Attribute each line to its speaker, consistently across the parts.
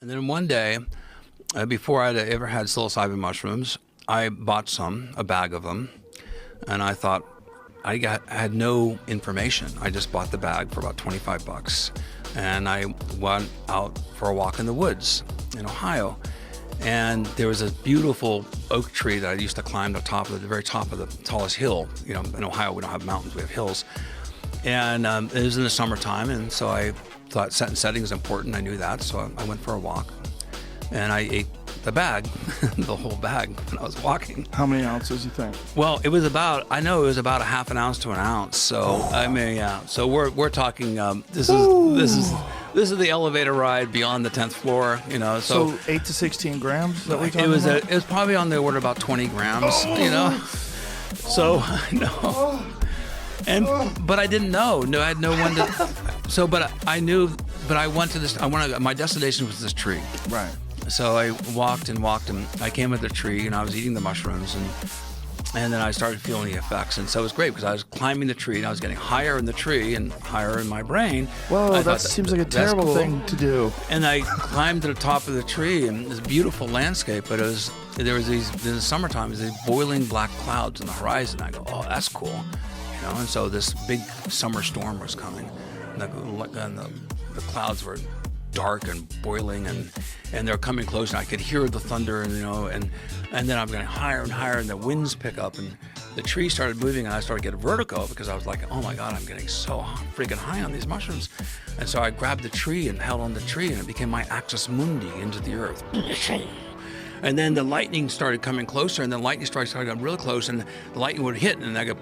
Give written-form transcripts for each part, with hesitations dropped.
Speaker 1: And then one day, before I'd ever had psilocybin mushrooms, I bought a bag of them, and I thought I had no information. I just bought the bag for about 25 bucks, and I went out for a walk in the woods in Ohio. And there was a beautiful oak tree that I used to climb the very top of the tallest hill. You know, in Ohio we don't have mountains, we have hills. And it was in the summertime, and so I thought setting is important. I knew that, so I went for a walk, and I ate the bag, the whole bag, when I was walking.
Speaker 2: How many ounces you think?
Speaker 1: Well, I know it was about a half an ounce to an ounce. So I mean, yeah. So we're talking. This is the elevator ride beyond the 10th floor. You know, so
Speaker 2: 8 to 16 grams. Is that what you're talking about?
Speaker 1: It was probably on the order of about 20 grams. You know, so no. But I didn't know. No, I had no one to. So, but I knew. But I went to this. My destination was this tree.
Speaker 2: Right.
Speaker 1: So I walked, and I came at the tree, and I was eating the mushrooms, and then I started feeling the effects. And so it was great because I was climbing the tree, and I was getting higher in the tree and higher in my brain.
Speaker 2: Whoa, that seems like a terrible thing to do.
Speaker 1: And I climbed to the top of the tree, and this beautiful landscape. But there was in the summertime, these boiling black clouds on the horizon. I go, oh, that's cool. You know, and so this big summer storm was coming, and the clouds were dark and boiling, and they're coming close, and I could hear the thunder, and then I'm getting higher and higher, and the winds pick up, and the tree started moving, and I started to get vertigo because I was like, oh my God, I'm getting so freaking high on these mushrooms. And so I grabbed the tree and held on the tree, and it became my axis mundi into the earth. And then the lightning started coming closer, and the lightning strikes started getting really close, and the lightning would hit, and I go.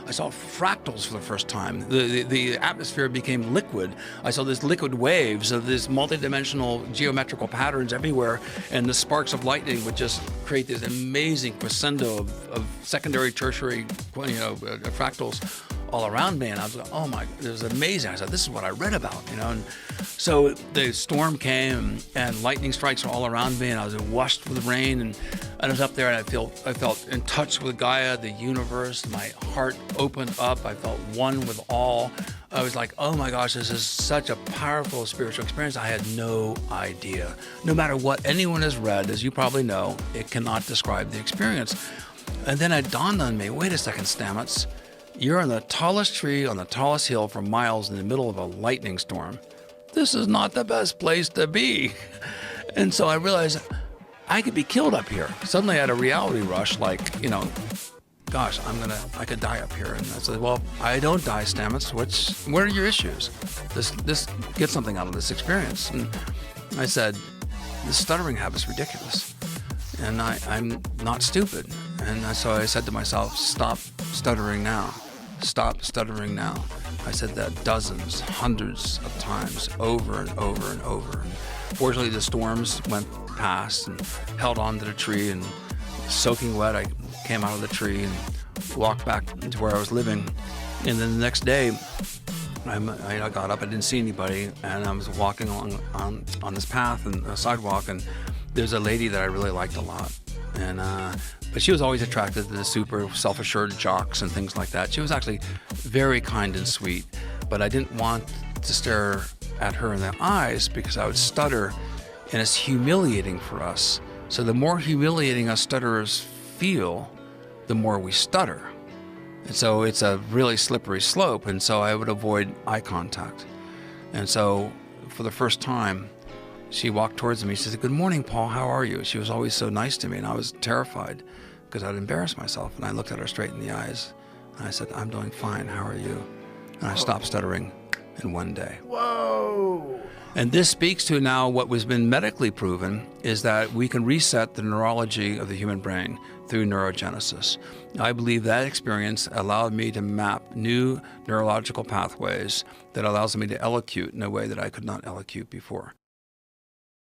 Speaker 1: I saw fractals for the first time. The atmosphere became liquid. I saw these liquid waves of these multidimensional geometrical patterns everywhere, and the sparks of lightning would just create this amazing crescendo of secondary, tertiary, fractals all around me. And I was like, oh my, it was amazing. I said, this is what I read about, And so the storm came, and lightning strikes were all around me, and I was washed with rain, and I was up there, and I felt in touch with Gaia, the universe. My heart opened up. I felt one with all. I was like, oh my gosh, this is such a powerful spiritual experience. I had no idea. No matter what anyone has read, as you probably know, it cannot describe the experience. And then it dawned on me, wait a second, Stamets. You're on the tallest tree on the tallest hill for miles in the middle of a lightning storm. This is not the best place to be. And so I realized I could be killed up here. Suddenly I had a reality rush, like, gosh, I could die up here. And I said, well, I don't die, Stamets. What are your issues? This get something out of this experience. And I said, this stuttering habit's ridiculous. And I'm not stupid. And so I said to myself, stop stuttering now. Stop stuttering now. I said that dozens, hundreds of times, over and over and over. And fortunately, the storms went past and held on to the tree, and soaking wet, I came out of the tree and walked back to where I was living. And then the next day, I got up, I didn't see anybody, and I was walking along on this path and a sidewalk, and there's a lady that I really liked a lot. And but she was always attracted to the super self-assured jocks and things like that. She was actually very kind and sweet, but I didn't want to stare at her in the eyes because I would stutter, and it's humiliating for us. So the more humiliating us stutterers feel, the more we stutter. And so it's a really slippery slope, and so I would avoid eye contact. And so for the first time, she walked towards me. She said, good morning, Paul, how are you? She was always so nice to me, and I was terrified because I'd embarrass myself. And I looked at her straight in the eyes, and I said, I'm doing fine, how are you? And I stopped stuttering in one day.
Speaker 2: Whoa!
Speaker 1: And this speaks to now what was been medically proven is that we can reset the neurology of the human brain through neurogenesis. I believe that experience allowed me to map new neurological pathways that allows me to elocute in a way that I could not elocute before.